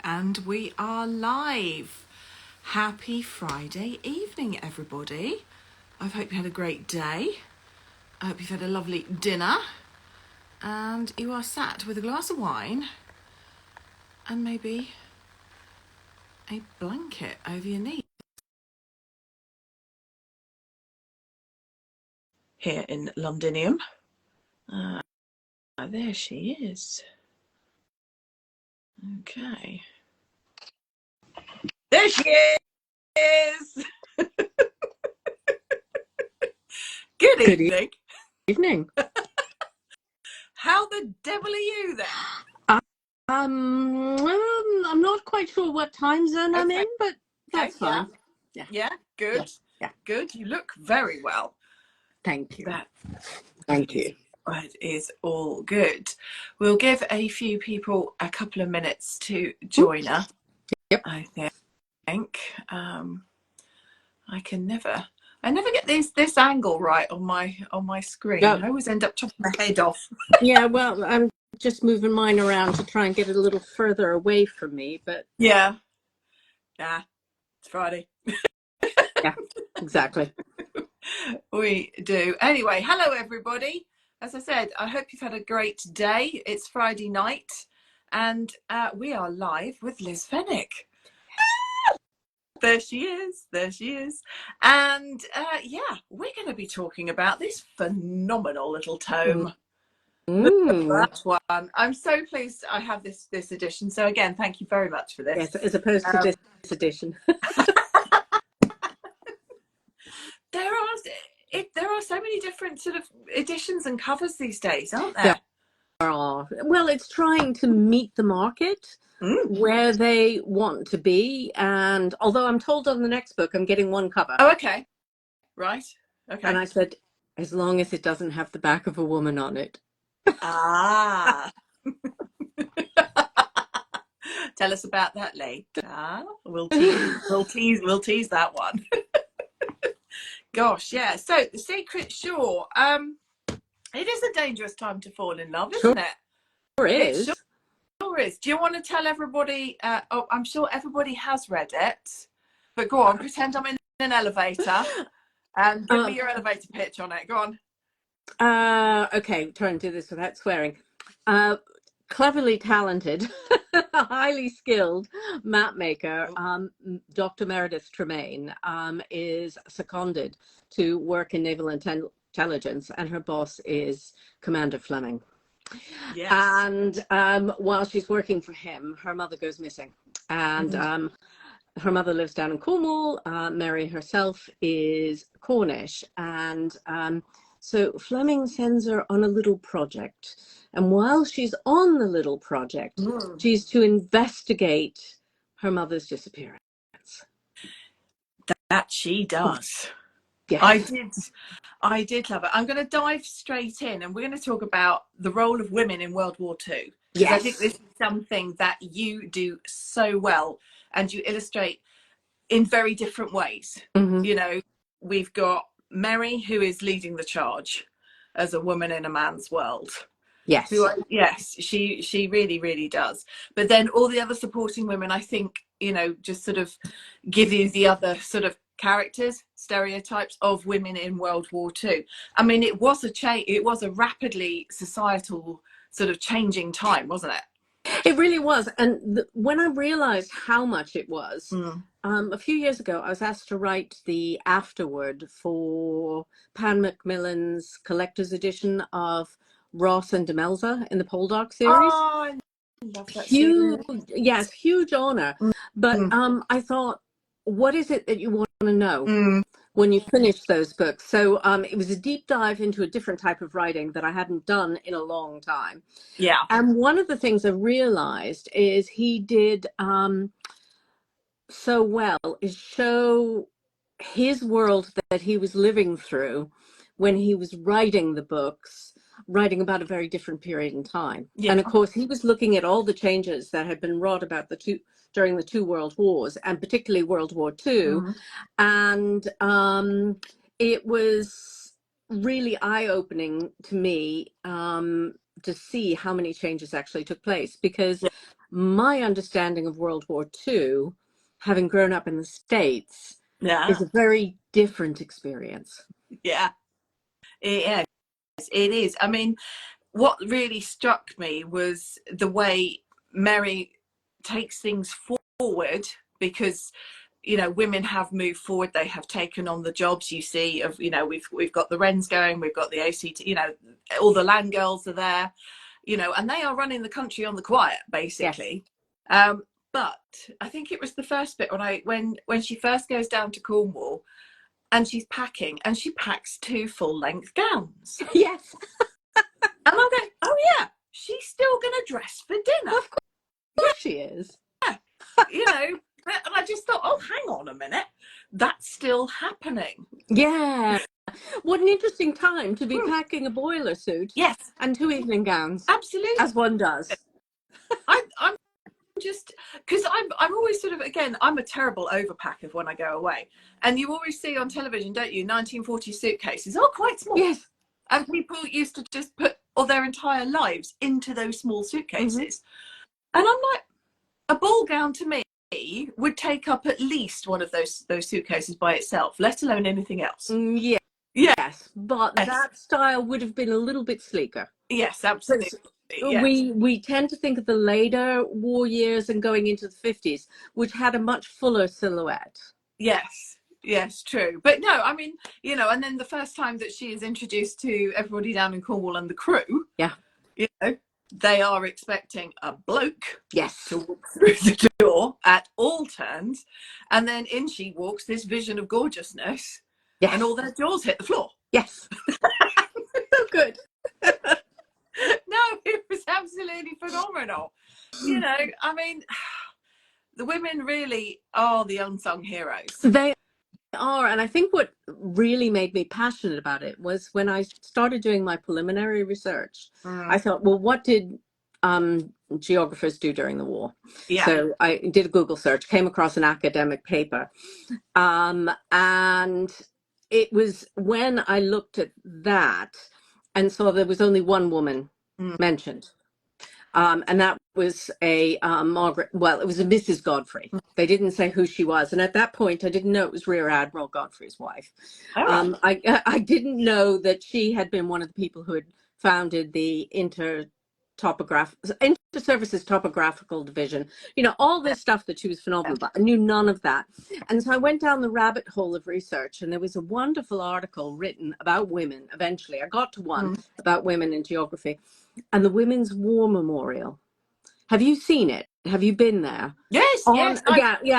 and we are live. Happy Friday evening, everybody. I hope you had a great day. I hope you've had a lovely dinner and you are sat with a glass of wine and maybe a blanket over your knees. Here in Londinium. There she is. Okay. There she is! Good evening. Evening. How the devil are you then? I'm not quite sure what time zone I'm in, but that's fine. Yeah, good. Yeah. Good. You look very well. Thank you. Thank you. It is all good. We'll give a few people a couple of minutes to join us. Yep. I think. I never get this angle right on my screen. No. I always end up chopping my head off. Yeah, well, I'm just moving mine around to try and get it a little further away from me, but yeah, it's Friday. Yeah, exactly. We do. Anyway, hello everybody. As I said, I hope you've had a great day. It's Friday night and we are live with Liz Fenwick. There she is. And we're going to be talking about this phenomenal little tome. The first one. I'm so pleased I have this edition. So again, thank you very much for this. Yes, as opposed to this edition. There are so many different sort of editions and covers these days, aren't there? There are. Well, it's trying to meet the market where they want to be. And although I'm told on the next book I'm getting one cover. Oh, okay. Right. Okay. And I said, as long as it doesn't have the back of a woman on it. Ah. Tell us about that later. We'll tease that one. Gosh, yeah. So The Secret Shore. It is a dangerous time to fall in love, isn't it? Sure is. It sure is. Do you want to tell everybody? I'm sure everybody has read it, but go on. Pretend I'm in an elevator and give me your elevator pitch on it. Go on. Okay, try and do this without swearing. Cleverly talented, highly skilled map maker, Dr. Meredith Tremaine, is seconded to work in naval intelligence, and her boss is Commander Fleming. Yes. And while she's working for him, her mother goes missing, and her mother lives down in Cornwall. Mary herself is Cornish, and so Fleming sends her on a little project. And while she's on the little project, she's to investigate her mother's disappearance. That she does. Yes. I did love it. I'm going to dive straight in and we're going to talk about the role of women in World War II. Because I think this is something that you do so well and you illustrate in very different ways. You know, we've got Mary, who is leading the charge as a woman in a man's world. Yes. She really, really does. But then all the other supporting women, I think, you know, just sort of give you the other sort of characters, stereotypes of women in World War II. I mean, it was a rapidly societal sort of changing time, wasn't it? It really was. And when I realized how much it was, a few years ago, I was asked to write the afterword for Pan Macmillan's collector's edition of Ross and Demelza in the Poldark series. Oh, I love that series. Yes, huge honor. But I thought, what is it that you want to know when you finish those books? So it was a deep dive into a different type of writing that I hadn't done in a long time. Yeah. And one of the things I realized is he did so well is show his world that he was living through when he was writing the books, writing about a very different period in time. Yeah. And of course, he was looking at all the changes that had been wrought about during the two world wars, and particularly World War II. And it was really eye-opening to me to see how many changes actually took place, because my understanding of World War II, having grown up in the States, is a very different experience. Yeah, it is. I mean, what really struck me was the way Mary takes things forward, because women have moved forward. They have taken on the jobs, you see, of we've got the Wrens going, we've got the ACT, all the land girls are there, and they are running the country on the quiet, basically. Yes. But I think it was the first bit when she first goes down to Cornwall and she's packing, and she packs 2 full-length gowns. Yes. And I'm going, oh yeah, she's still going to dress for dinner. Of course she is. Yeah. And I just thought, oh, hang on a minute, that's still happening. Yeah. What an interesting time to be packing a boiler suit. Yes. And 2 evening gowns. Absolutely. As one does. I'm just, because I'm always sort of, again, I'm a terrible overpacker when I go away. And you always see on television, don't you, 1940 suitcases, quite small. Yes. And people used to just put all their entire lives into those small suitcases. Mm-hmm. And I'm like, a ball gown to me would take up at least one of those suitcases by itself, let alone anything else. Yeah. Yes, but that style would have been a little bit sleeker. Yes, absolutely. Yes. We tend to think of the later war years and going into the 50s, which had a much fuller silhouette. Yes, true. But no, I mean, and then the first time that she is introduced to everybody down in Cornwall and the crew, they are expecting a bloke to walk through the door at all turns, and then in she walks, this vision of gorgeousness, and all their jaws hit the floor. Yes. So good. No, it was absolutely phenomenal. I mean, the women really are the unsung heroes. They are, and I think what really made me passionate about it was when I started doing my preliminary research. I thought, well, what did geographers do during the war? So I did a Google search, came across an academic paper, and it was when I looked at that and saw there was only one woman mentioned. And that was a Margaret, well, it was a Mrs. Godfrey. They didn't say who she was. And at that point, I didn't know it was Rear Admiral Godfrey's wife. I didn't know that she had been one of the people who had founded the Inter-Services Topographical Division. All this stuff that she was phenomenal about. I knew none of that. And so I went down the rabbit hole of research, and there was a wonderful article written about women. Eventually, I got to one about women in geography. And the Women's War Memorial. Have you seen it? Have you been there? Yes, yes. Yeah.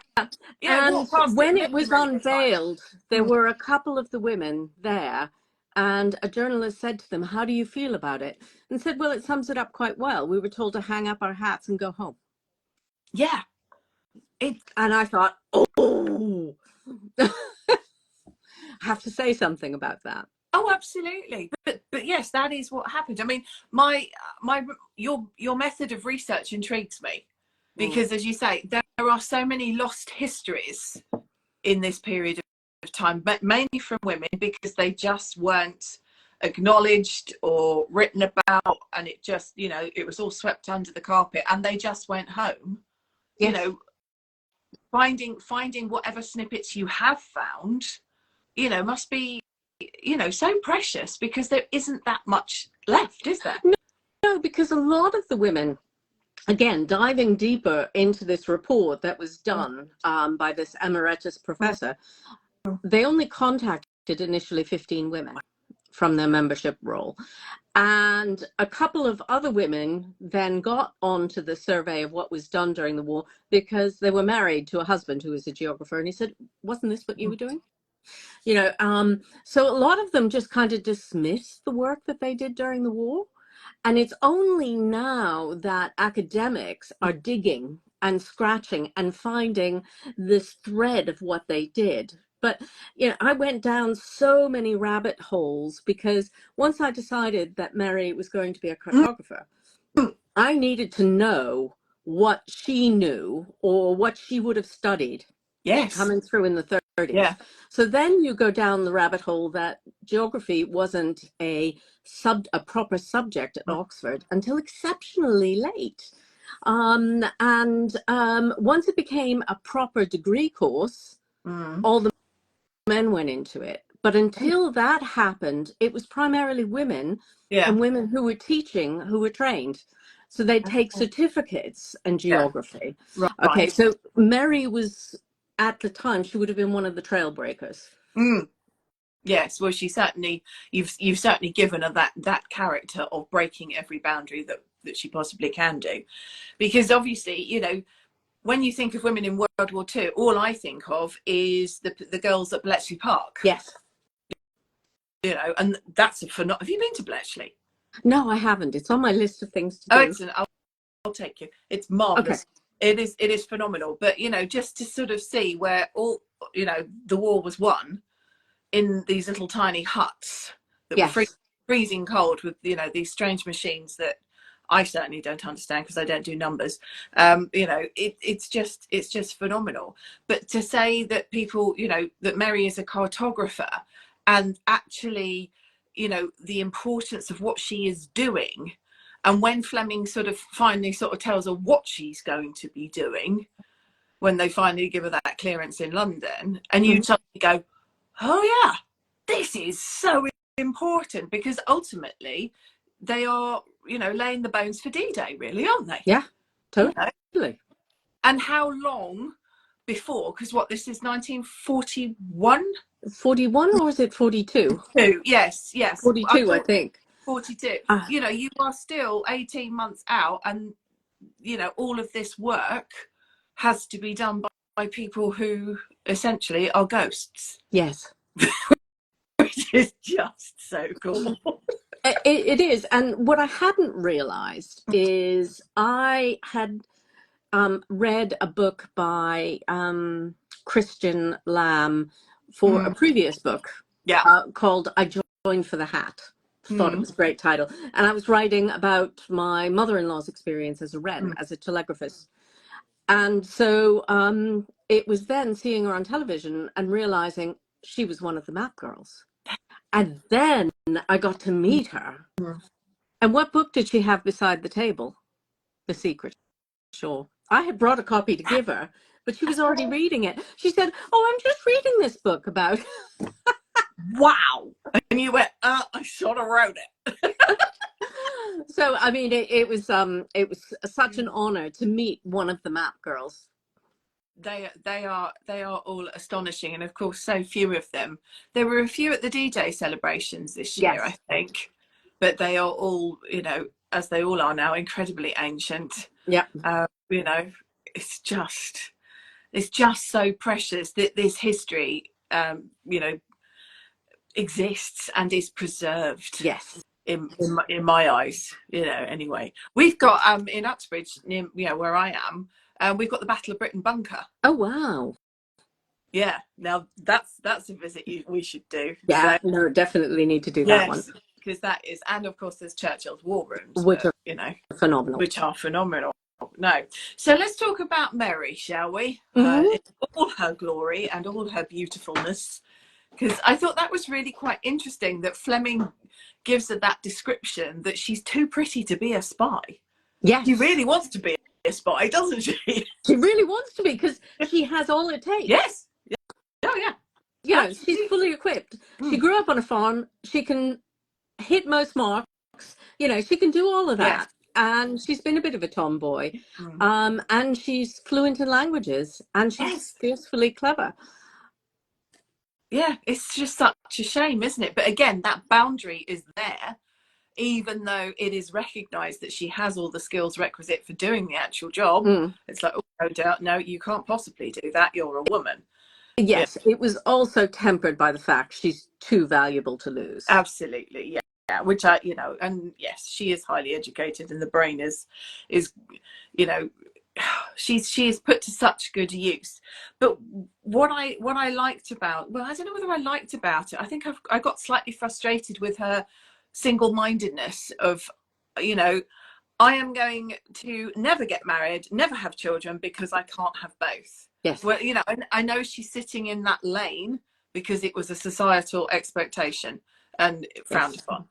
And when it was unveiled, there were a couple of the women there, and a journalist said to them, how do you feel about it? And said, well, it sums it up quite well. We were told to hang up our hats and go home. Yeah. And I thought, oh, I have to say something about that. Oh, absolutely. But yes, that is what happened. I mean, your method of research intrigues me, because as you say, there are so many lost histories in this period of time, but mainly from women, because they just weren't acknowledged or written about, and it just, it was all swept under the carpet, and they just went home. Finding whatever snippets you have found, must be so precious, because there isn't that much left, is there? No, because a lot of the women, again, diving deeper into this report that was done by this emeritus professor, they only contacted initially 15 women from their membership roll. And a couple of other women then got onto the survey of what was done during the war, because they were married to a husband who was a geographer. And he said, wasn't this what you were doing? So a lot of them just kind of dismissed the work that they did during the war. And it's only now that academics are digging and scratching and finding this thread of what they did. But, I went down so many rabbit holes, because once I decided that Mary was going to be a cartographer, I needed to know what she knew or what she would have studied. Coming through in the 30s. Yeah. So then you go down the rabbit hole that geography wasn't a proper subject at Oxford until exceptionally late. And once it became a proper degree course, all the men went into it. But until that happened, it was primarily women, and women who were teaching, who were trained. So they'd take certificates in geography. Right. Okay, so Mary was, at the time, she would have been one of the trailbreakers. Yes, well, she certainly, you've certainly given her that character of breaking every boundary that she possibly can do, because obviously, you know, when you think of women in World War II, all I think of is the girls at Bletchley Park. Yes. You know, and that's a phenomenal. Have you been to Bletchley? No, I haven't. It's on my list of things to do. Oh, excellent. I'll take you. It's marvelous. Okay. It is phenomenal. But, you know, just to sort of see where all, you know, the war was won in these little tiny huts that were freezing cold with, you know, these strange machines that I certainly don't understand because I don't do numbers. You know, it's just phenomenal. But to say that people, you know, that Mary is a cartographer, and actually, you know, the importance of what she is doing, and when Fleming sort of finally sort of tells her what she's going to be doing, when they finally give her that clearance in London, and you suddenly go, oh yeah, this is so important, because ultimately they are, you know, laying the bones for D-Day, really, aren't they? Yeah, totally. You know? And how long before, because what, this is 1941? 41, or was it 42? Yes. 42, I think. 42. You know, you are still 18 months out, and, you know, all of this work has to be done by people who essentially are ghosts. Yes. Which is just so cool. It is. And what I hadn't realized is I had read a book by Christian Lamb for a previous book called I Joined for the Hat. Thought it was a great title. And I was writing about my mother-in-law's experience as a wren, as a telegraphist. And so it was then seeing her on television and realizing she was one of the map girls. And then I got to meet her. And what book did she have beside the table? The Secret Shore. I had brought a copy to give her, but she was already reading it. She said, oh, I'm just reading this book about... Wow. And you went, I sort of wrote it. So, I mean, it was such an honor to meet one of the map girls. They are all astonishing, and of course so few of them. There were a few at the D-Day celebrations this year, I think, but they are all, you know, as they all are now, incredibly ancient. You know, it's just so precious that this history, you know, exists and is preserved. In my eyes, you know. Anyway, we've got in Uxbridge, near, you know, where I am, we've got the Battle of Britain bunker. Oh wow! Yeah, now that's a visit we should do. Yeah, so, no, definitely need to do that one, because that is, and of course there's Churchill's war rooms, which are, you know, phenomenal. No, so let's talk about Mary, shall we? In all her glory and all her beautifulness, because I thought that was really quite interesting that Fleming gives her that description that she's too pretty to be a spy. Yes. She really wants to be a spy, doesn't she? She really wants to be, because she has all it takes. Yes. Oh, yeah. You know, she's fully equipped. She grew up on a farm. She can hit most marks. You know, she can do all of that. And she's been a bit of a tomboy. And she's fluent in languages. And she's fiercely clever. Yeah, it's just such a shame, isn't it? But again, that boundary is there, even though it is recognised that she has all the skills requisite for doing the actual job. It's like, oh, no doubt, no, you can't possibly do that. You're a woman. Yes, it was also tempered by the fact she's too valuable to lose. Absolutely, yeah. Which I, you know, and yes, she is highly educated, and the brain is, you know, she is put to such good use. But what I liked about, well, I don't know whether I liked about it. I think I got slightly frustrated with her single-mindedness of, you know, I am going to never get married, never have children, because I can't have both. Yes. Well, you know, and I know she's sitting in that lane because it was a societal expectation and frowned upon.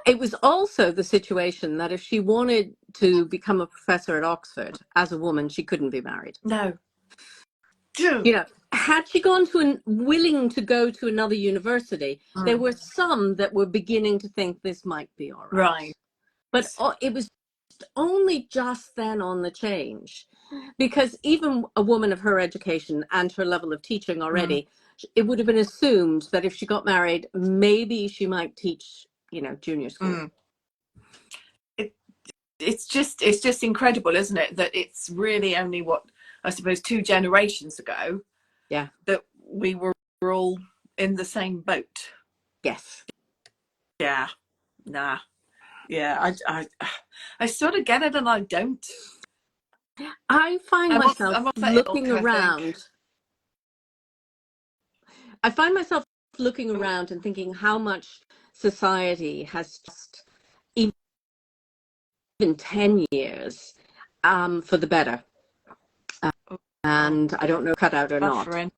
It was also the situation that if she wanted to become a professor at Oxford as a woman, she couldn't be married. No. You know, had she gone to willing to go to another university, there were some that were beginning to think this might be all right. Right. But it was only just then on the change, because even a woman of her education and her level of teaching already, it would have been assumed that if she got married, maybe she might teach, you know, junior school. It's just incredible, isn't it, that it's really only what I suppose 2 generations ago, that we were all in the same boat. Yes. Yeah. Nah. Yeah. I sort of get it, and I don't. I find myself looking around. I find myself looking around and thinking how much society has just, even 10 years, for the better. And I don't know, cut out or buffering. Not.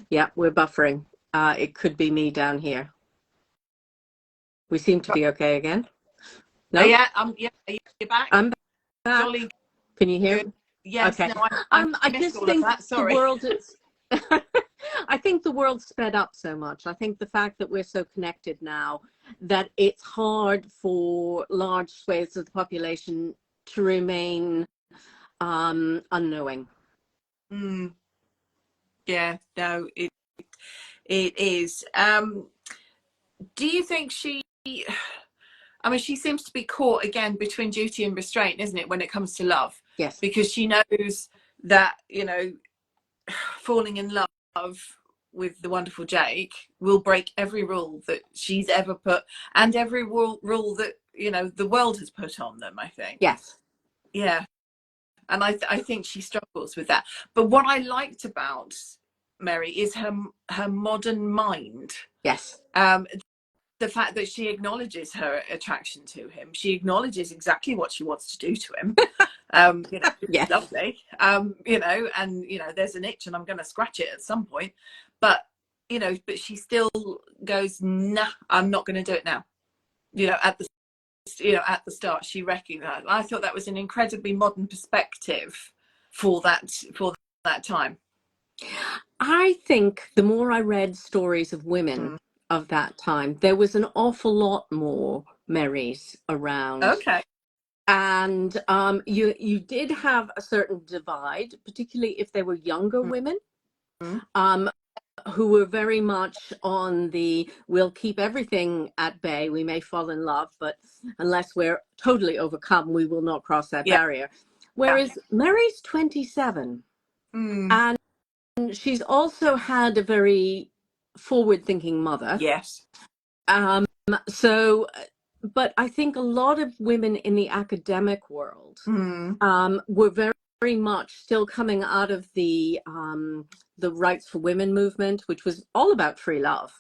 Yeah, we're buffering. It could be me down here. We seem to be okay again. No? Yeah, you're back. I'm back. Jolly. Can you hear me? Yes. Okay. No, I just think the world is... I think the world's sped up so much. I think the fact that we're so connected now, that it's hard for large swathes of the population to remain unknowing. Yeah, no, it is. Do you think she... I mean, she seems to be caught again between duty and restraint, isn't it, when it comes to love? Yes. Because she knows that, you know, falling in love with the wonderful Jake will break every rule that she's ever put, and every rule that, you know, the world has put on them, I think. Yes. Yeah. And I think she struggles with that. But what I liked about Mary is her modern mind. Yes. The fact that she acknowledges her attraction to him. She acknowledges exactly what she wants to do to him. You know, yes. Lovely. You know, and, you know, there's an itch and I'm going to scratch it at some point. But, you know, but she still goes, nah, I'm not going to do it now. You know, at the start, she recognized. I thought that was an incredibly modern perspective for that time. I think the more I read stories of women of that time, there was an awful lot more Marys around. Okay. And you did have a certain divide, particularly if they were younger women, who were very much on the, we'll keep everything at bay, we may fall in love, but unless we're totally overcome, we will not cross that barrier. Whereas Mary's 27, and she's also had a very forward-thinking mother. Yes. So, but I think a lot of women in the academic world were very much still coming out of the rights for women movement, which was all about free love,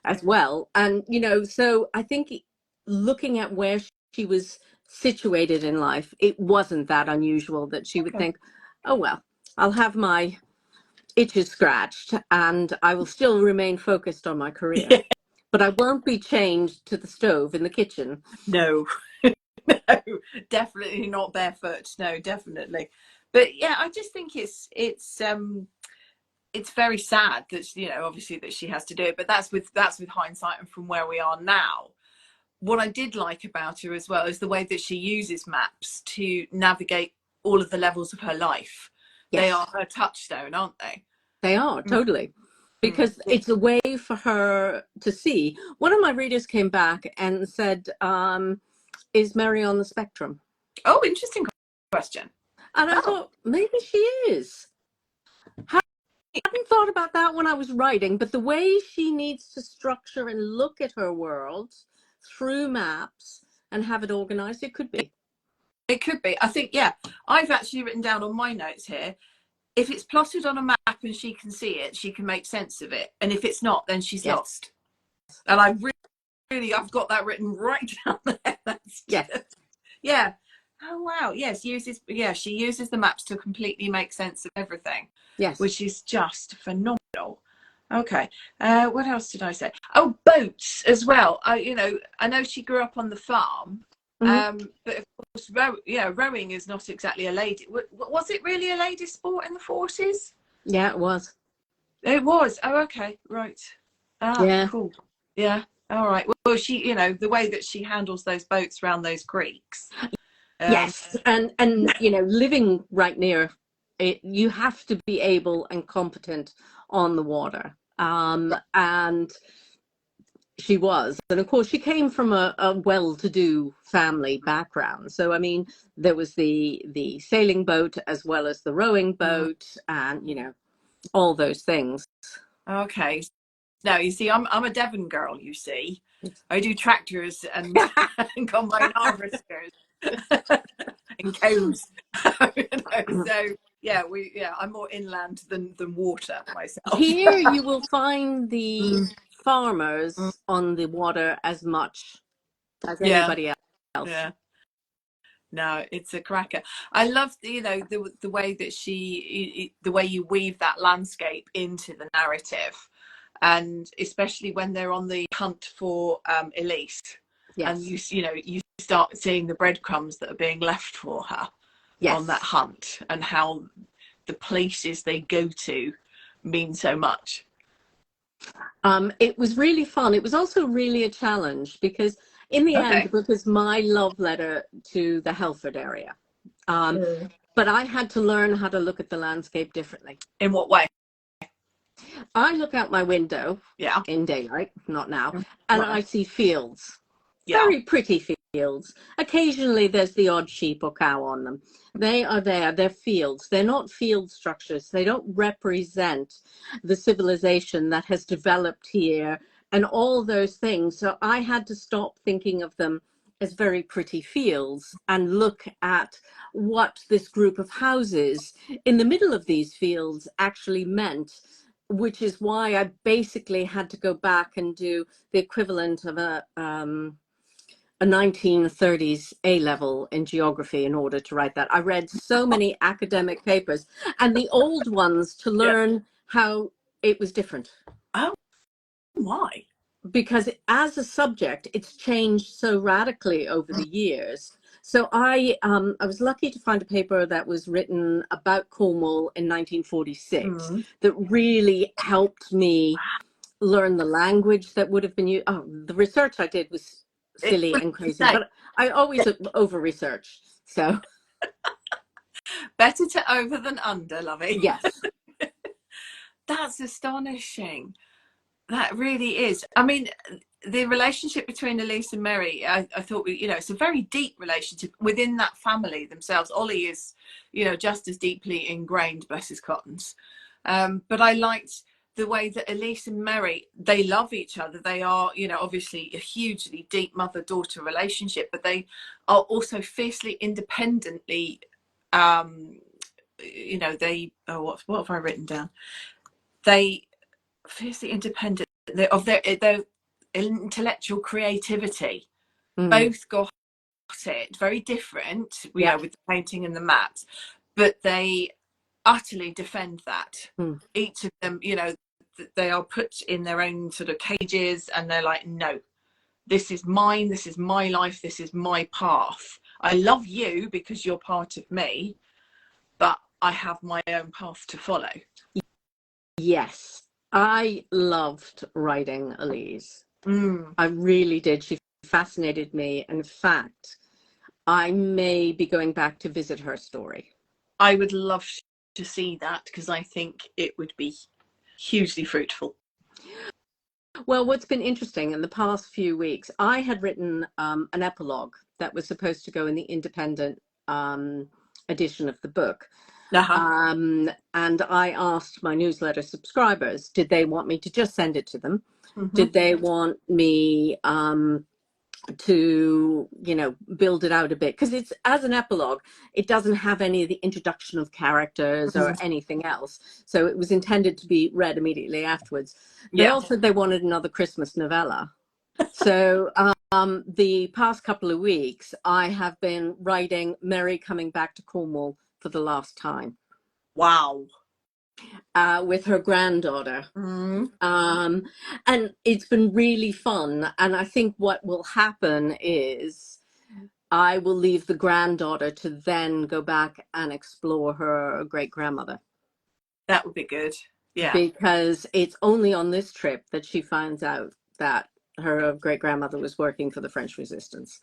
as well. And, you know, so I think looking at where she was situated in life, it wasn't that unusual that she would think, oh, well, I'll have my itches scratched and I will still remain focused on my career. But I won't be chained to the stove in the kitchen. No. No, definitely not barefoot. No, definitely. But yeah, I just think it's very sad that, you know, obviously that she has to do it, but that's with hindsight and from where we are now. What I did like about her as well is the way that she uses maps to navigate all of the levels of her life. Yes. They are her touchstone, aren't they? They are, totally. Because it's a way for her to see. One of my readers came back and said, is Mary on the spectrum? Oh, interesting question. And I thought, maybe she is. I hadn't thought about that when I was writing, but the way she needs to structure and look at her world through maps and have it organized, it could be. It could be. I think, yeah, I've actually written down on my notes here, if it's plotted on a map and she can see it, she can make sense of it. And if it's not, then she's lost. And I really, I've got that written right down there. That's yeah. Oh, wow. Yes. She uses the maps to completely make sense of everything. Yes. Which is just phenomenal. Okay. What else did I say? Oh, boats as well. I know she grew up on the farm. But of course, rowing is not exactly a lady. Was it really a lady sport in the 40s? Yeah, it was. It was. Oh, okay, right. Ah, Yeah. cool. Yeah. All right. Well, she, the way that she handles those boats around those creeks. Yes, and living right near it, you have to be able and competent on the water. And she was, and of course, she came from a well-to-do family background. So, I mean, there was the sailing boat as well as the rowing boat, and all those things. Okay. Now, you see, I'm a Devon girl. You see, I do tractors and, and combine harvesters and cows. So yeah, I'm more inland than water myself. Here, you will find the farmers on the water as much as anybody else. Yeah. No, it's a cracker. I love the way that the way you weave that landscape into the narrative, and especially when they're on the hunt for Elise, and you start seeing the breadcrumbs that are being left for her on that hunt, and how the places they go to mean so much. It was really fun. It was also really a challenge because in the end, the book is my love letter to the Helford area. But I had to learn how to look at the landscape differently. In what way? I look out my window in daylight, not now, and I see fields. Yeah. Very pretty fields. Occasionally there's the odd sheep or cow on them. They are there. They're fields. They're not field structures. They don't represent the civilization that has developed here and all those things. So I had to stop thinking of them as very pretty fields and look at what this group of houses in the middle of these fields actually meant, which is why I basically had to go back and do the equivalent of a 1930s A-level in geography in order to write that. I read so many academic papers and the old ones to learn how it was different. Oh, why? Because as a subject, it's changed so radically over the years. So I was lucky to find a paper that was written about Cornwall in 1946 that really helped me learn the language that would have been used. Oh, the research I did was silly and crazy, but I always over research. So better to over than under, lovey. Yes. That's astonishing. That really is. I mean, the relationship between Elise and Mary, I thought, it's a very deep relationship within that family themselves. Ollie is, just as deeply ingrained, bless his cottons. But I liked the way that Elise and Mary, they love each other. They are, obviously a hugely deep mother-daughter relationship, but they are also fiercely independently, what have I written down? They fiercely independent of their intellectual creativity. Both got it, very different, with the painting and the maps, but they utterly defend that. Each of them, they are put in their own sort of cages, and they're like, no, this is mine, this is my life, this is my path. I love you because you're part of me, but I have my own path to follow. Yes, I loved writing Elise. I really did. She fascinated me. In fact, I may be going back to visit her story. I would love to see that because I think it would be hugely fruitful. Well, what's been interesting in the past few weeks, I had written an epilogue that was supposed to go in the independent edition of the book. And I asked my newsletter subscribers, did they want me to just send it to them? Did they want me to build it out a bit? Because it's, as an epilogue, it doesn't have any of the introduction of characters or anything else, so it was intended to be read immediately afterwards. They also wanted another Christmas novella. So the past couple of weeks I have been writing Mary coming back to Cornwall for the last time. Wow. With her granddaughter. And it's been really fun. And I think what will happen is I will leave the granddaughter to then go back and explore her great-grandmother. That would be good. Yeah. Because it's only on this trip that she finds out that her great-grandmother was working for the French Resistance.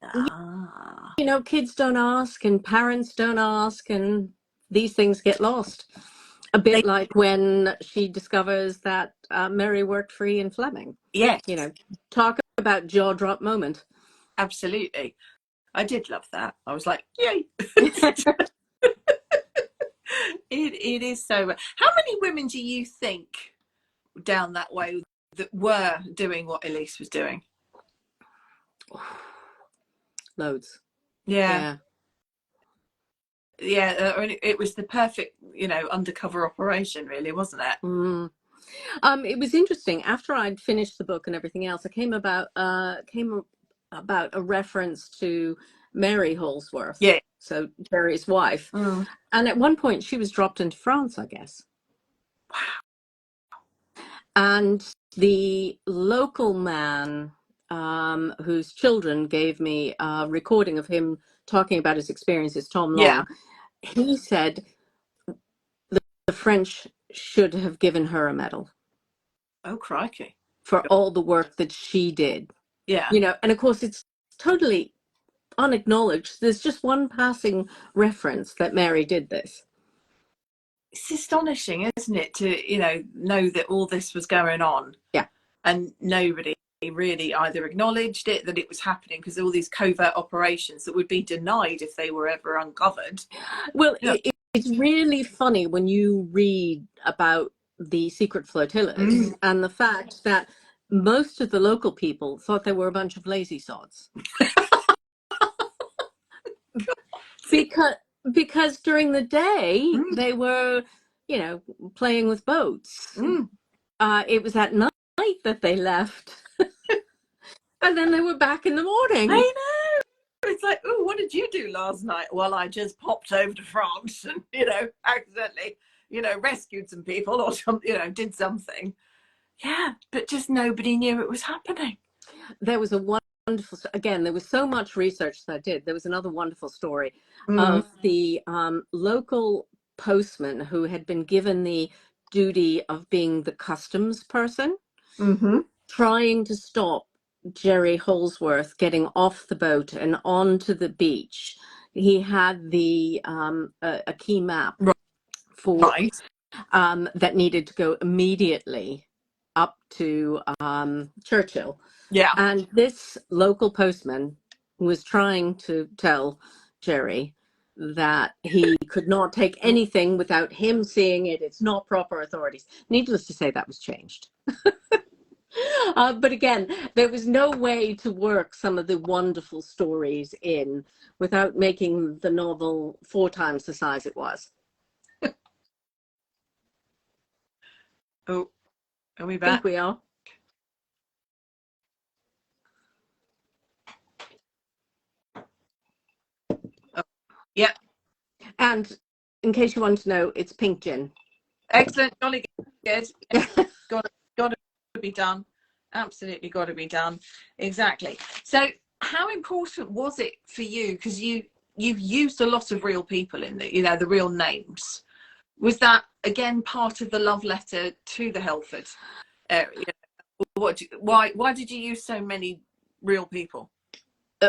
Ah. You know, kids don't ask and parents don't ask, and these things get lost. A bit like when she discovers that Mary worked for Ian Fleming. Yes. You know, talk about jaw drop moment. Absolutely. I did love that. I was like, yay. It is so. How many women do you think down that way that were doing what Elise was doing? Loads. Yeah. It was the perfect, undercover operation, really, wasn't it? It was interesting. After I'd finished the book and everything else, I came about a reference to Mary Holsworth. Yeah. So Jerry's wife. And at one point she was dropped into France, I guess. Wow. And the local man whose children gave me a recording of him talking about his experiences, Tom Long, he said the French should have given her a medal. Oh, crikey. For all the work that she did. Yeah. You know, and of course it's totally unacknowledged. There's just one passing reference that Mary did this. It's astonishing, isn't it, to, know that all this was going on. Yeah. And nobody really either acknowledged it, that it was happening, because all these covert operations that would be denied if they were ever uncovered. Well, it's really funny when you read about the secret flotillas and the fact that most of the local people thought they were a bunch of lazy sods. Because during the day they were, playing with boats. It was at night that they left. And then they were back in the morning. I know. It's like, oh, what did you do last night? Well, I just popped over to France and, accidentally, rescued some people or something, did something. Yeah, but just nobody knew it was happening. There was a wonderful, again, there was so much research that I did. There was another wonderful story of the local postman who had been given the duty of being the customs person, trying to stop Jerry Holsworth getting off the boat and onto the beach. He had a key map for that needed to go immediately up to Churchill. Yeah. And this local postman was trying to tell Jerry that he could not take anything without him seeing it. It's not proper authorities. Needless to say, that was changed. But again, there was no way to work some of the wonderful stories in without making the novel 4 times the size it was. Oh, are we back? I think we are. Oh, yeah. And in case you want to know, it's pink gin. Excellent. Jolly good. got to be done. Absolutely got to be done. Exactly. So how important was it for you? Because you've used a lot of real people in the real names. Was that, again, part of the love letter to the Helford area? Why did you use so many real people?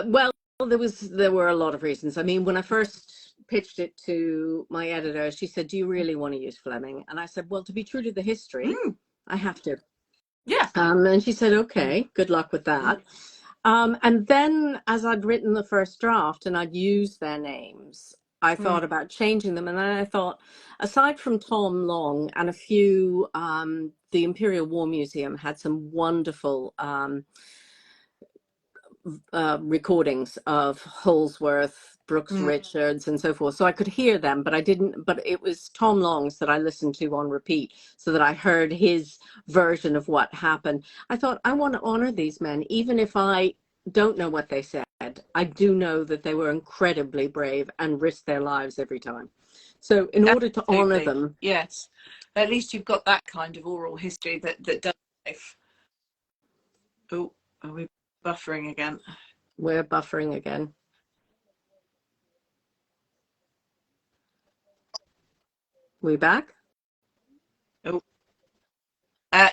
Well, there were a lot of reasons. I mean, when I first pitched it to my editor, she said, "Do you really want to use Fleming?" And I said, "Well, to be true to the history, I have to." Yeah. And she said, "Okay, good luck with that." And then as I'd written the first draft and I'd used their names, I thought about changing them. And then I thought, aside from Tom Long and a few, the Imperial War Museum had some wonderful recordings of Holsworth, Brooks Richards, and so forth. So I could hear them, but it was Tom Long's that I listened to on repeat so that I heard his version of what happened. I thought, I want to honor these men, even if I don't know what they said. I do know that they were incredibly brave and risked their lives every time. So in order to honor them. Yes. At least you've got that kind of oral history that does life. Oh, are we buffering again? We're buffering again. We back? Oh,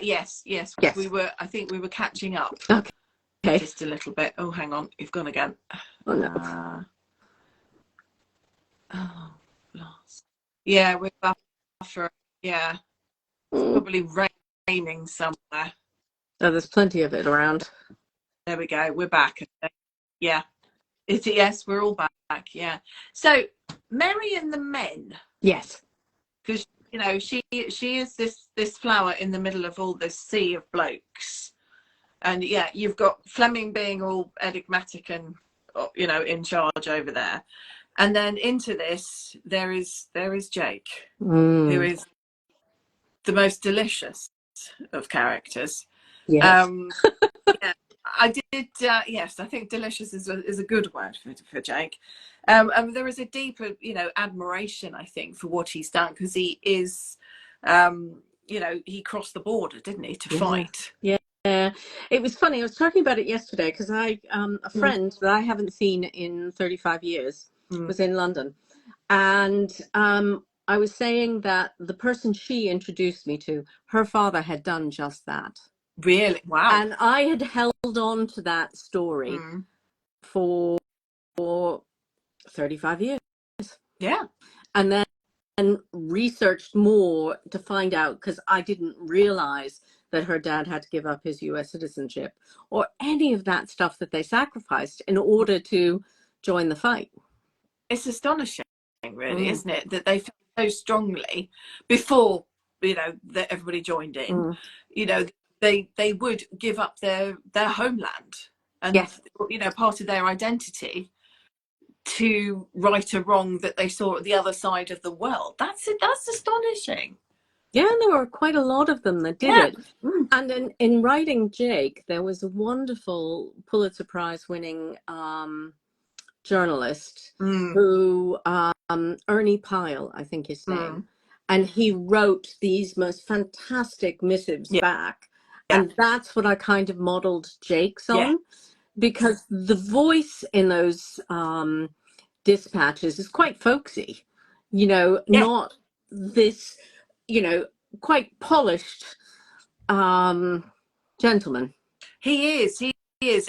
yes. We were. I think we were catching up. Okay. Just a little bit. Oh, hang on. You've gone again. Oh no. Lost. Yeah, we're buffer. Yeah, it's probably raining somewhere. Oh, there's plenty of it around. There we go. We're back. Yeah. Yes, we're all back. Yeah. So Mary and the men. Yes. Because she is this flower in the middle of all this sea of blokes, and yeah, you've got Fleming being all enigmatic and in charge over there, and then into this there is Jake, who is the most delicious of characters. Yes. Yeah, I did. Yes, I think delicious is a good word for Jake. There is a deeper, admiration, I think, for what he's done, because he is, he crossed the border, didn't he, to fight? Yeah. It was funny. I was talking about it yesterday because a friend that I haven't seen in 35 years was in London, and I was saying that the person she introduced me to, her father had done just that. Really? Wow. And I had held on to that story for 35 years. Yeah. And then researched more to find out, because I didn't realize that her dad had to give up his US citizenship or any of that stuff that they sacrificed in order to join the fight. It's astonishing, really, isn't it, that they felt so strongly before, that everybody joined in. They would give up their homeland and part of their identity to right a wrong that they saw at the other side of the world. That's astonishing. Yeah, and there were quite a lot of them that did it. And in writing Jake, there was a wonderful Pulitzer Prize winning journalist who Ernie Pyle, I think his name, and he wrote these most fantastic missives back. And that's what I kind of modeled Jake's on, because the voice in those dispatches is quite folksy, not this, quite polished gentleman. He is,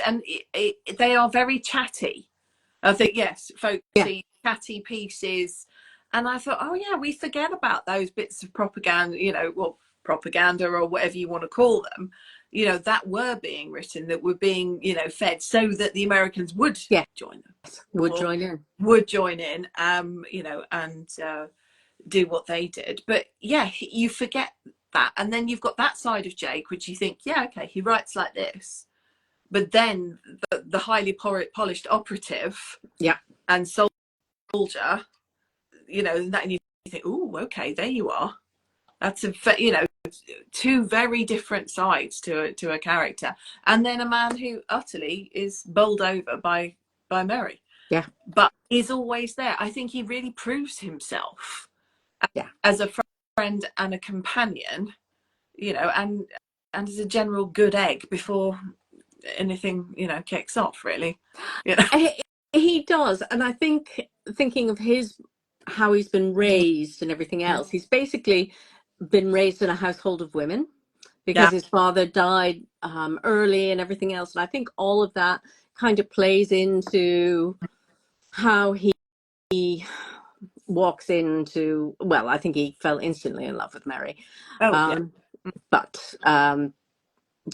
and they are very chatty. I think, yes, folksy, chatty pieces. And I thought, oh yeah, we forget about those bits of propaganda, propaganda or whatever you want to call them, that were being written, that were being, fed, so that the Americans would join them. Would join in, and do what they did. But yeah, you forget that. And then you've got that side of Jake, which you think, yeah, okay, he writes like this. But then the highly polished operative and soldier, and you think, oh, okay, there you are. That's two very different sides to a character. And then a man who utterly is bowled over by Mary. Yeah. But is always there. I think he really proves himself as a friend and a companion, and as a general good egg before anything kicks off, really. He does. And I think, thinking of how he's been raised and everything else, he's basically been raised in a household of women, because his father died early and everything else. And I think all of that kind of plays into how he walks into, well, I think he fell instantly in love with Mary. But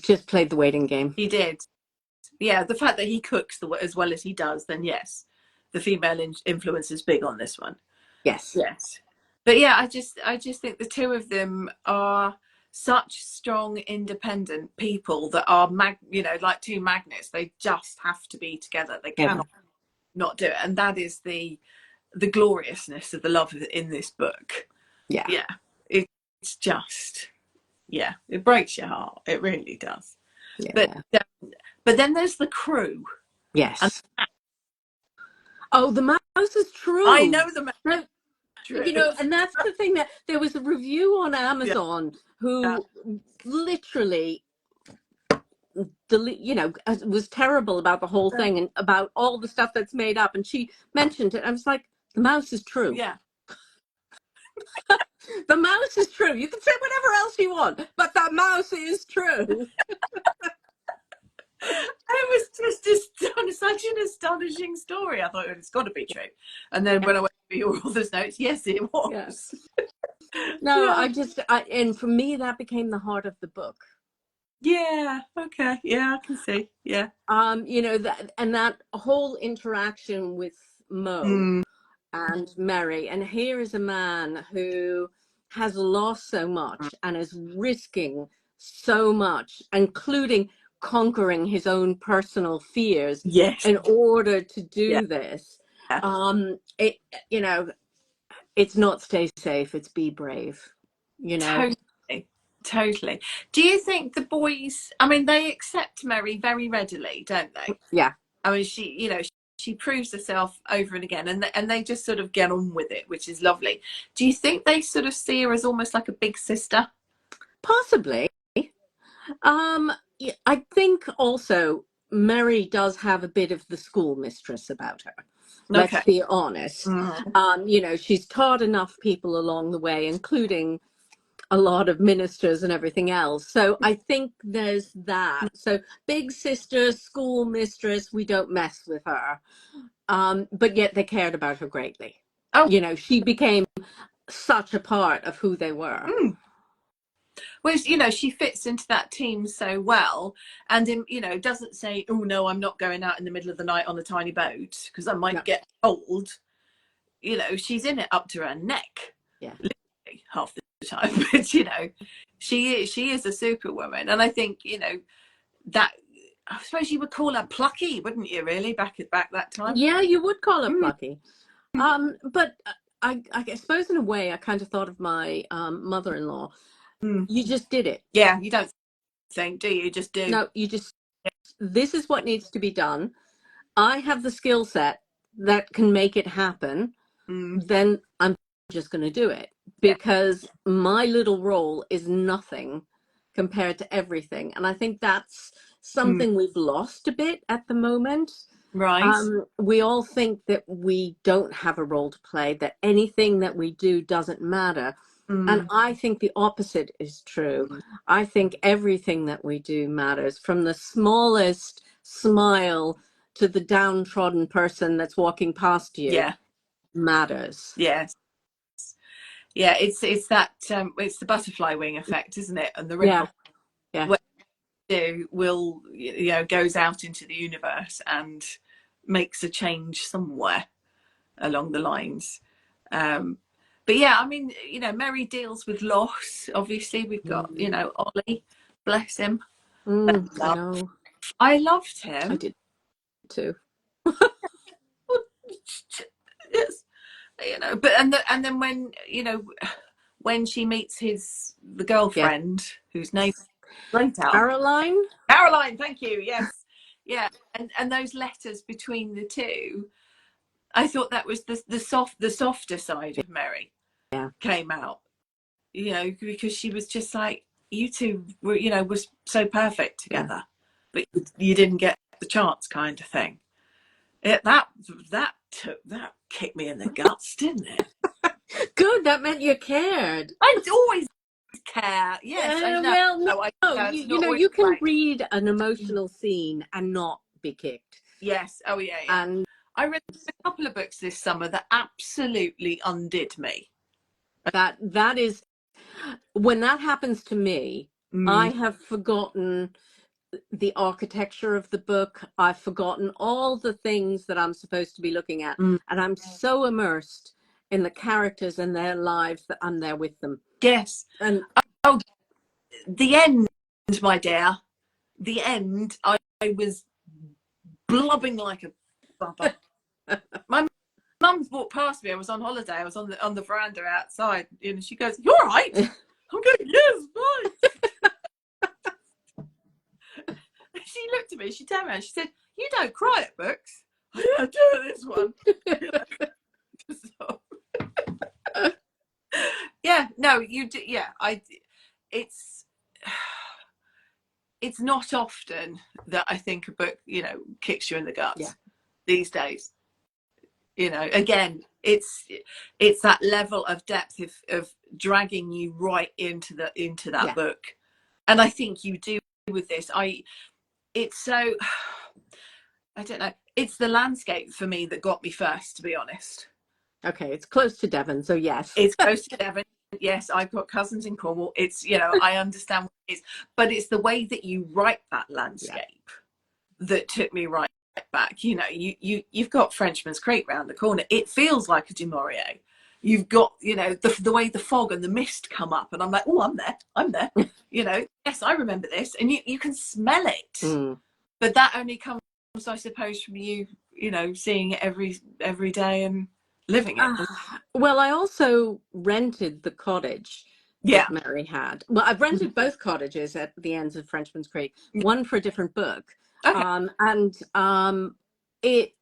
just played the waiting game. He did. Yeah, the fact that he cooks as well as he does, then yes, the female influence is big on this one. Yes. But yeah, I just think the two of them are such strong, independent people that are like two magnets. They just have to be together. They cannot not do it, and that is the gloriousness of the love in this book. It's just, it breaks your heart. It really does. But then there's the crew. Yes. Oh, the mouse is true. I know the mouse. And that's the thing, that there was a review on Amazon who literally, was terrible about the whole thing and about all the stuff that's made up. And she mentioned it. I was like, the mouse is true. Yeah. The mouse is true. You can say whatever else you want, but the mouse is true. It was just such an astonishing story. I thought it's got to be true. And then when I went through your author's notes, yes, it was. No, and for me, that became the heart of the book. Yeah. Okay. Yeah, I can see. Yeah. That whole interaction with Mo and Mary, and here is a man who has lost so much and is risking so much, including conquering his own personal fears in order to do this. It's not stay safe, it's be brave, Totally. Do you think the boys, I mean, they accept Mary very readily, don't they? Yeah. I mean, she proves herself over and again, and they just sort of get on with it, which is lovely. Do you think they sort of see her as almost like a big sister? Possibly. I think also Mary does have a bit of the school mistress about her. Let's be honest. She's taught enough people along the way, including a lot of ministers and everything else. So I think there's that. So big sister, school mistress, we don't mess with her. But yet they cared about her greatly. She became such a part of who they were. Well, she fits into that team so well, and doesn't say, "Oh no, I'm not going out in the middle of the night on a tiny boat because I might get cold." She's in it up to her neck. Yeah, literally half the time. But she is a superwoman, and I think that. I suppose you would call her plucky, wouldn't you? Really, back that time. Yeah, you would call her plucky. But I suppose in a way, I kind of thought of my mother-in-law. You just did it. Yeah, you don't think, do you? You just do. No, this is what needs to be done. I have the skill set that can make it happen. Then I'm just going to do it, because my little role is nothing compared to everything. And I think that's something we've lost a bit at the moment. Right. We all think that we don't have a role to play, that anything that we do doesn't matter. And I think the opposite is true. I think everything that we do matters, from the smallest smile to the downtrodden person that's walking past you. Matters. Yes. Yeah, it's that it's the butterfly wing effect, isn't it? And the ripple will goes out into the universe and makes a change somewhere along the lines. But yeah, I mean, Mary deals with loss. Obviously, we've got Ollie, bless him. I know. I loved him. I did too. Yes. But and then when she meets the girlfriend whose name is Caroline. Thank you. Yes. Yeah. And those letters between the two, I thought that was the softer side of Mary came out, because she was just like, you two were, was so perfect together, but you didn't get the chance, kind of thing. That kicked me in the guts, didn't it? Good, that meant you cared. I always care. Yes, I know. Well, you can read an emotional scene and not be kicked. Yes. Oh yeah. And I read a couple of books this summer that absolutely undid me. That is, when that happens to me, I have forgotten the architecture of the book. I've forgotten all the things that I'm supposed to be looking at, and I'm so immersed in the characters and their lives that I'm there with them. Yes. And the end, my dear, the end, I was blubbing like a bubba. My mum's walked past me. I was on holiday. I was on the veranda outside, and she goes, "You're all right." I'm going, "Yes, fine." She looked at me. She turned around. She said, "You don't cry at books." I do at this one. So, yeah, no, you do. Yeah, it's not often that I think a book, kicks you in the guts these days. Again, it's that level of depth of dragging you right into that book. And I think you do with this. It's so, I don't know, it's the landscape for me that got me first, to be honest. Okay, it's close to Devon, so yes. It's close to Devon. Yes, I've got cousins in Cornwall. It's, you know, I understand what it is, but it's the way that you write that landscape that took me right back. You know, you've got Frenchman's Creek round the corner. It feels like a Du Maurier. You've got, you know, the way the fog and the mist come up, and I'm like, oh, I'm there. You know, yes, I remember this, and you can smell it. But that only comes, I suppose, from you know, seeing it every day and living it. Well, I also rented the cottage that Mary had. Well, I've rented both cottages at the ends of Frenchman's Creek, one for a different book. Okay. It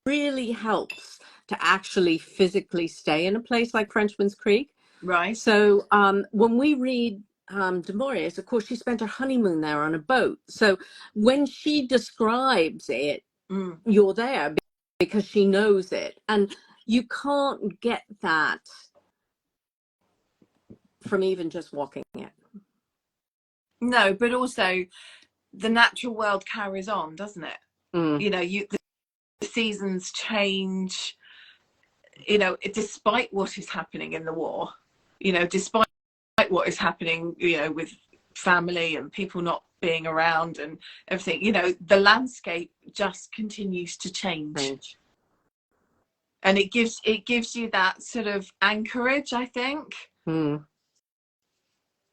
really helps to actually physically stay in a place like Frenchman's Creek. Right. So when we read Du Maurier's, of course, she spent her honeymoon there on a boat. So when she describes it, you're there because she knows it. And you can't get that from even just walking it. No, but also the natural world carries on, doesn't it? You know, the seasons change, you know, despite what is happening in the war, you know, despite what is happening, you know, with family and people not being around and everything, you know, the landscape just continues to change. And it gives you that sort of anchorage, I think. You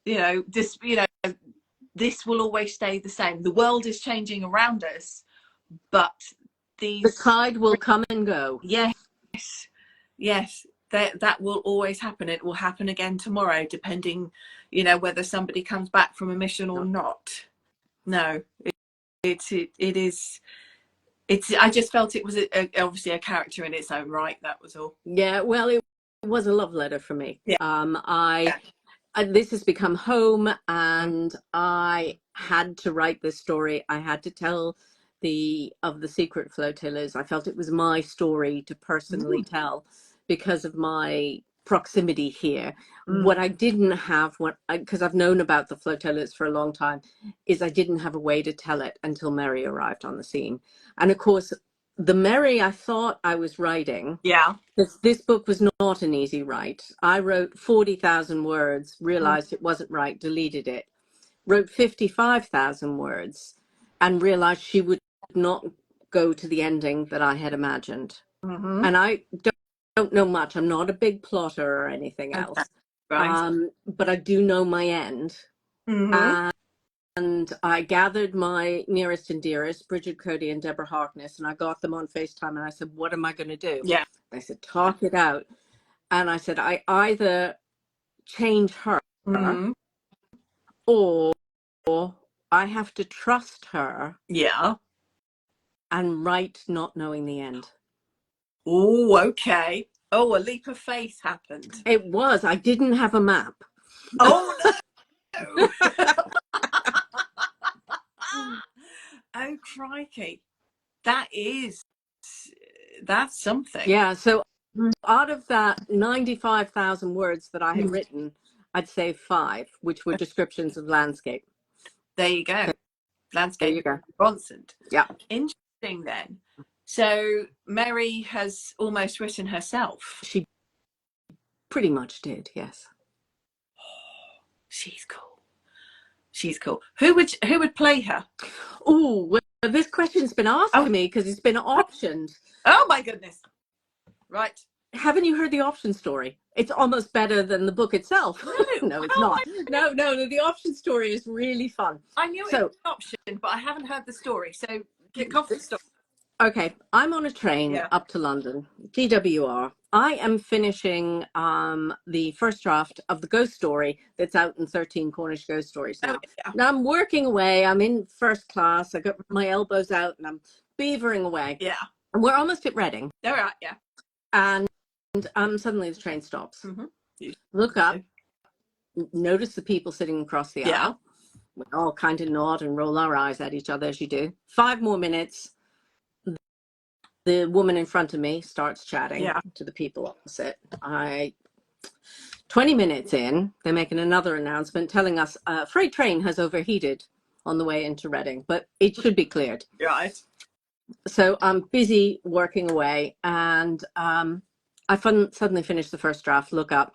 know, this will always stay the same. The world is changing around us, but the tide will come and go. Yes, that will always happen. It will happen again tomorrow, depending, you know, whether somebody comes back from a mission or not. No, it is. It's. I just felt it was obviously a character in its own right. That was all. Yeah, well, it was a love letter for me. This has become home, and I had to write this story. I had to tell the secret flotillas. I felt it was my story to personally tell because of my proximity here. What I didn't have, because I've known about the flotillas for a long time, is I didn't have a way to tell it until Mary arrived on the scene. And of course, the Mary I thought I was writing, this book was not an easy write. I wrote 40,000 words, realized it wasn't right, deleted it. Wrote 55,000 words and realized she would not go to the ending that I had imagined. And I don't know much. I'm not a big plotter or anything else. But I do know my end. And I gathered my nearest and dearest, Bridget Cody and Deborah Harkness, and I got them on FaceTime, and I said, what am I going to do? They said, talk it out. And I said, I either change her or I have to trust her and write not knowing the end. Oh, okay. Oh, a leap of faith happened. It was. I didn't have a map. Oh, no. Oh, crikey. That's something. Yeah, so out of that 95,000 words that I had written, I'd say 5, which were descriptions of landscape. There you go. Landscape. There you go. Bronson. Yeah. Interesting then. So Mary has almost written herself. She pretty much did, yes. Oh, she's cool. She's cool. Who would play her? Oh, well, this question's been asked to me because it's been optioned. Oh my goodness. Right. Haven't you heard the option story? It's almost better than the book itself. No, it's not. No, the option story is really fun. I knew it was an option, but I haven't heard the story. So kick off the story. Okay, I'm on a train up to London, GWR. I am finishing the first draft of the ghost story that's out in 13 Cornish Ghost Stories now. Now I'm working away. I'm in first class. I got my elbows out and I'm beavering away. Yeah. And we're almost at Reading. All right, yeah. And suddenly the train stops. Look up, notice the people sitting across the aisle. We all kind of nod and roll our eyes at each other as you do. 5 more minutes. the woman in front of me starts chatting to the people opposite. 20 minutes in, they're making another announcement telling us a freight train has overheated on the way into Reading, but it should be cleared. Right. So I'm busy working away, and I suddenly finished the first draft, look up,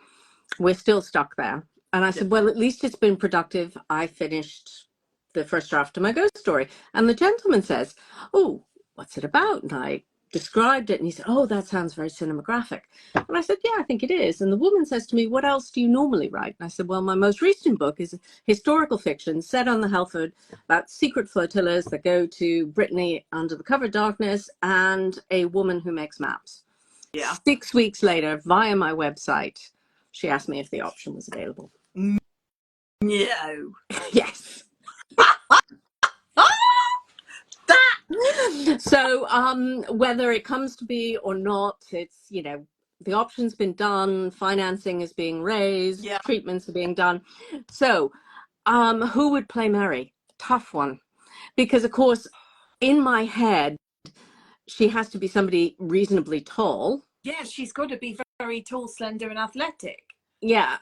we're still stuck there. And I said, well, at least it's been productive. I finished the first draft of my ghost story. And the gentleman says, oh, what's it about? And I described it, and he said, oh, that sounds very cinematographic. And I said, yeah, I think it is. And the woman says to me, what else do you normally write? And I said, well, my most recent book is historical fiction set on the Halford about secret flotillas that go to Brittany under the cover of darkness and a woman who makes maps. 6 weeks later, via my website, she asked me if the option was available. No. Yes. So whether it comes to be or not, it's, you know, the option's been done, financing is being raised, treatments are being done. So who would play Mary? Tough one. Because, of course, in my head, she has to be somebody reasonably tall. Yeah, she's got to be very tall, slender, and athletic. Yeah.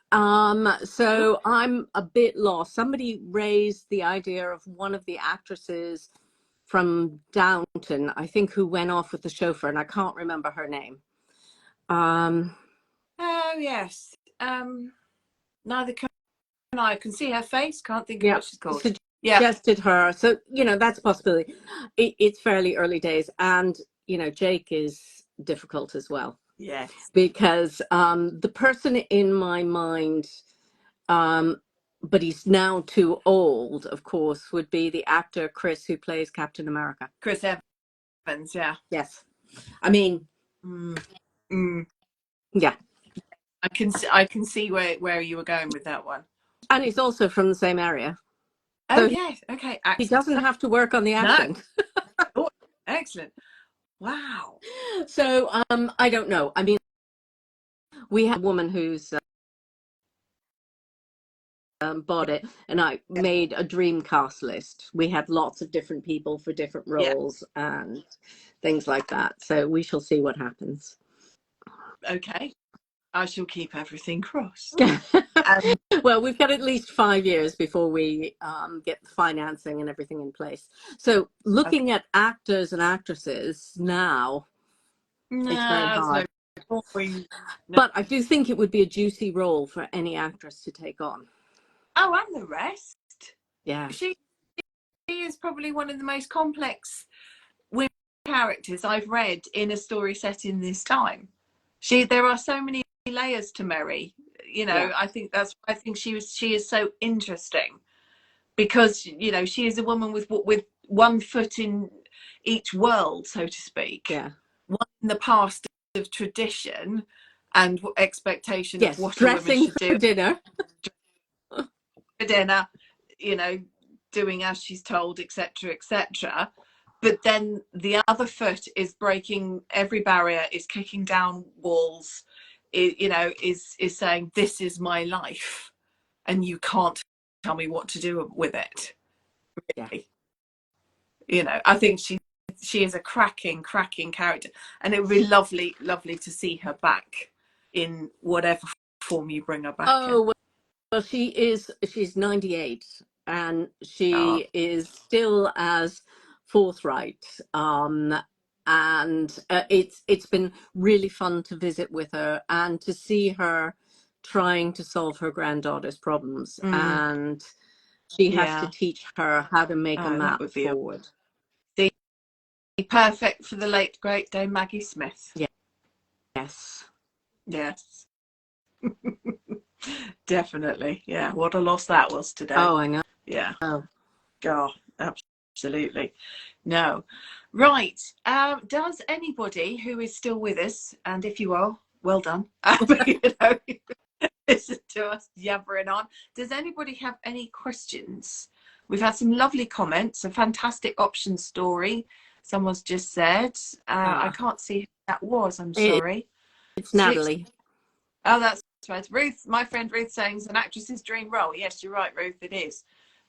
So I'm a bit lost. Somebody raised the idea of one of the actresses from Downton, I think, who went off with the chauffeur, and I can't remember her name. Oh yes. Neither can I. I can see her face. Can't think of what she's called. Suggested her. So, you know, that's a possibility. It's fairly early days, and you know, Jake is difficult as well. Yes. Because the person in my mind, but he's now too old, of course, would be the actor Chris, who plays Captain America. Chris Evans, yeah. Yes. I mean, yeah. I can see where you were going with that one. And he's also from the same area. Oh, so yes. Okay. Excellent. He doesn't have to work on the accent. No. Oh, excellent. Wow. So I don't know. I mean, we have a woman who's bought it, and I made a dream cast list. We had lots of different people for different roles and things like that. So we shall see what happens. Okay. I shall keep everything crossed. Well, we've got at least 5 years before we get the financing and everything in place. So looking at actors and actresses now, it's very hard. No. But I do think it would be a juicy role for any actress to take on. Oh, and the rest. Yeah. She is probably one of the most complex women characters I've read in a story set in this time. There are so many layers to Mary. You know, I think she is so interesting because, you know, she is a woman with one foot in each world, so to speak. Yeah. One in the past of tradition and expectation of what a woman should do. Dinner. For dinner, you know, doing as she's told, etc., etc. But then the other foot is breaking every barrier, is kicking down walls, you know, is saying, this is my life and you can't tell me what to do with it. Really. You know, I think she is a cracking character, and it would be lovely to see her back in whatever form you bring her back in. Well, she's 98, and she is still as forthright. And it's been really fun to visit with her and to see her trying to solve her granddaughter's problems. And she has to teach her how to make a map forward. Perfect for the late great Dame Maggie Smith. Yes. Yes. Definitely. Yeah. What a loss that was today. Oh, I know. Yeah. Oh. God, absolutely. No. Right. Does anybody who is still with us, and if you are, well done, you know, listen to us yabbering on. Does anybody have any questions? We've had some lovely comments, a fantastic option story. Someone's just said, I can't see who that was. I'm sorry. It's Natalie. Oh, that's right. Ruth, my friend Ruth, saying it's an actress's dream role. Yes, you're right, Ruth. It is.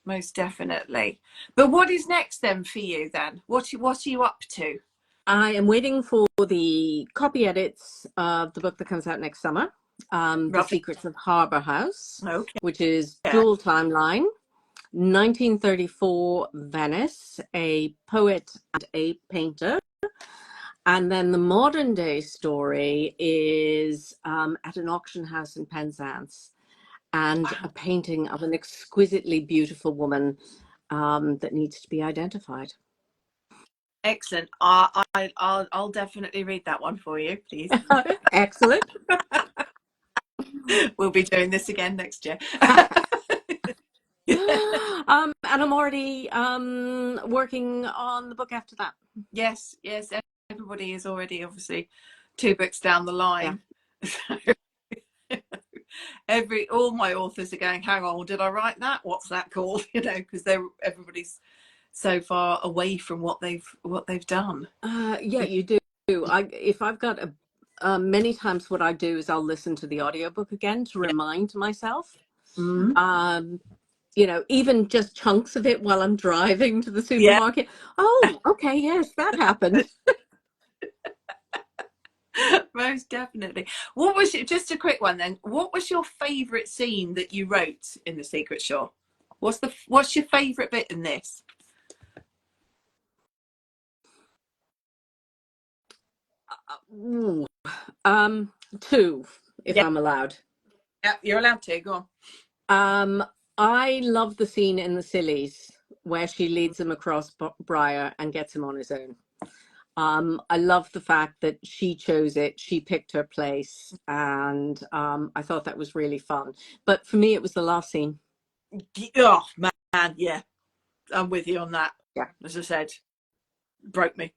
Most definitely. But what is next then for you then? What are you up to? I am waiting for the copy edits of the book that comes out next summer, The Secrets of Harbour House, which is dual timeline, 1934 Venice, a poet and a painter. And then the modern day story is at an auction house in Penzance, and a painting of an exquisitely beautiful woman that needs to be identified. Excellent. I'll definitely read that one for you, please. Excellent. We'll be doing this again next year. And I'm already working on the book after that. Yes. Everybody is already obviously 2 books down the line. Yeah. All my authors are going, hang on, did I write that? What's that called? Because everybody's so far away from what they've done. Yeah, you do. If I've got many times what I do is I'll listen to the audiobook again to remind myself. Mm-hmm. Even just chunks of it while I'm driving to the supermarket. Yeah. Oh, okay, yes, that happened. Most definitely. What was just a quick one then? What was your favourite scene that you wrote in The Secret Shore? What's your favourite bit in this? Two, if I'm allowed. Yeah, you're allowed to. Go on. I love the scene in the Sillies where she leads him across Briar and gets him on his own. I love the fact that she chose it, she picked her place, and I thought that was really fun. But for me, it was the last scene. Oh, man, yeah. I'm with you on that. Yeah. As I said, broke me.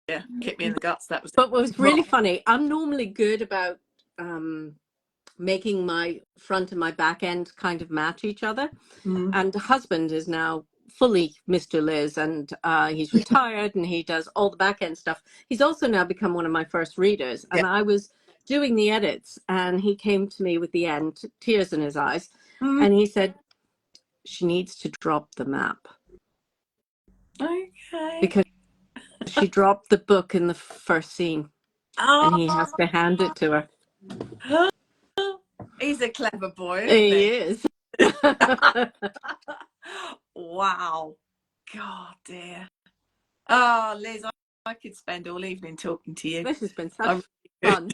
Yeah, kicked me in the guts. That was. But what was really funny, I'm normally good about making my front and my back end kind of match each other. Mm. And the husband is now fully Mr. Liz, and he's retired and he does all the back end stuff. He's also now become one of my first readers. And yeah. I was doing the edits and he came to me with the end, tears in his eyes. Mm. And he said, she needs to drop the map. Okay. Because she dropped the book in the first scene. Oh. And he has to hand it to her. He's a clever boy, isn't he? He is. Wow. God, dear. Oh, Liz, I could spend all evening talking to you. This has been such fun.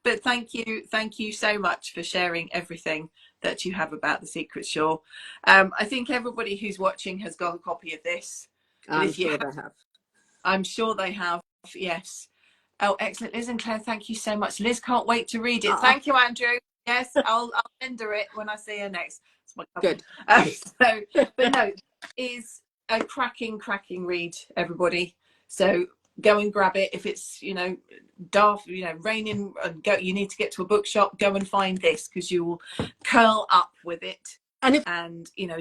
But thank you so much for sharing everything that you have about The Secret Shore. I think everybody who's watching has got a copy of this. I'm sure they have. I'm sure they have, yes. Oh, excellent. Liz and Claire, thank you so much. Liz can't wait to read it. Thank you, Andrew. Yes, I'll send her it when I see her next. It's my good. But no, it is a cracking read, everybody. So go and grab it. If it's, daft, raining and you need to get to a bookshop, go and find this because you will curl up with it. And if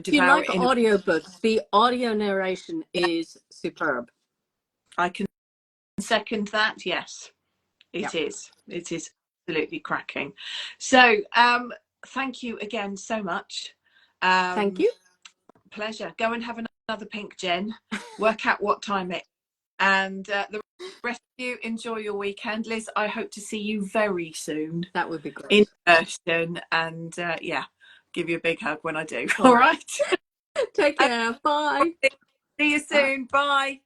you like audiobooks, the audio narration is superb. I can second that. Yes, it is. It is absolutely cracking. So thank you again so much. Thank you. Pleasure. Go and have another pink, Jen. Work out what time it is. And the rest of you, enjoy your weekend. Liz, I hope to see you very soon. That would be great. In person. And give you a big hug when I do. All right. Take care. Bye. See you soon. Bye.